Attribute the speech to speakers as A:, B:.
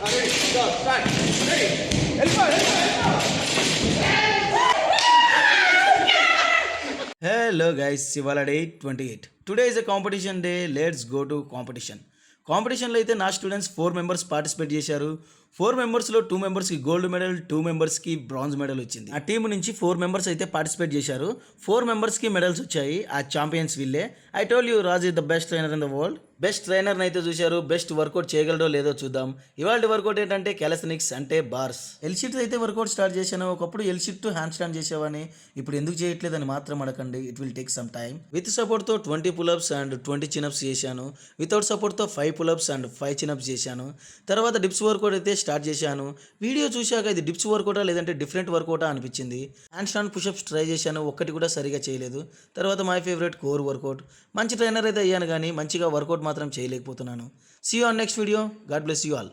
A: Hello guys, ఇవాళ day 28. Today is a competition day. Let's go to competition. కాంపిటీషన్లో అయితే నా స్టూడెంట్స్ 4 మెంబర్స్ పార్టిసిపేట్ చేశారు. 4 మెంబర్స్లో 2 మెంబర్స్కి గోల్డ్ మెడల్, 2 మెంబర్స్కి బ్రాంజ్ మెడల్ వచ్చింది. ఆ టీం నుంచి 4 మెంబర్స్ అయితే పార్టిసిపేట్ చేశారు. 4 మెంబర్స్కి మెడల్స్ వచ్చాయి. ఆ ఛాంపియన్స్ వీళ్ళే. I told you Raj is the best trainer in the world. Best ట్రైనర్ని అయితే చూశారు. బెస్ట్ వర్కౌట్ చేయగలడో లేదో చూద్దాం. ఇవాళ వర్కౌట్ ఏంటంటే క్యాలస్థెనిక్స్ అంటే బార్స్. ఎల్ షీట్ అయితే వర్కౌట్ స్టార్ట్ చేశాను. ఒకప్పుడు L sheet to hand stand చేసేవాడిని. ఇప్పుడు ఎందుకు చేయట్లేదని మాత్రం అడగండి. It will take some time. With సపోర్ట్తో 20 పుల్అప్స్ అండ్ 20 చిన్అప్స్ చేశాను. వితౌట్ సపోర్ట్తో 5 పుల్అప్స్ అండ్ 5 చిన్అప్స్ చేశాను. తర్వాత డిప్స్ వర్కౌట్ అయితే స్టార్ట్ చేశాను. వీడియో చూశాక ఇది డిప్స్ వర్కౌటా లేదంటే డిఫరెంట్ వర్కౌటా అనిపించింది. హ్యాండ్ స్టాండ్ పుషప్స్ ట్రై చేశాను. ఒక్కటి కూడా సరిగా చేయలేదు. తర్వాత మై ఫేవరెట్ కోర్ వర్కౌట్. మంచి ట్రైనర్ అయితే అయ్యాను కానీ మంచిగా వర్కౌట్ మాత్రం చేయలేకపోతున్నాను. See you on next video. God bless you all.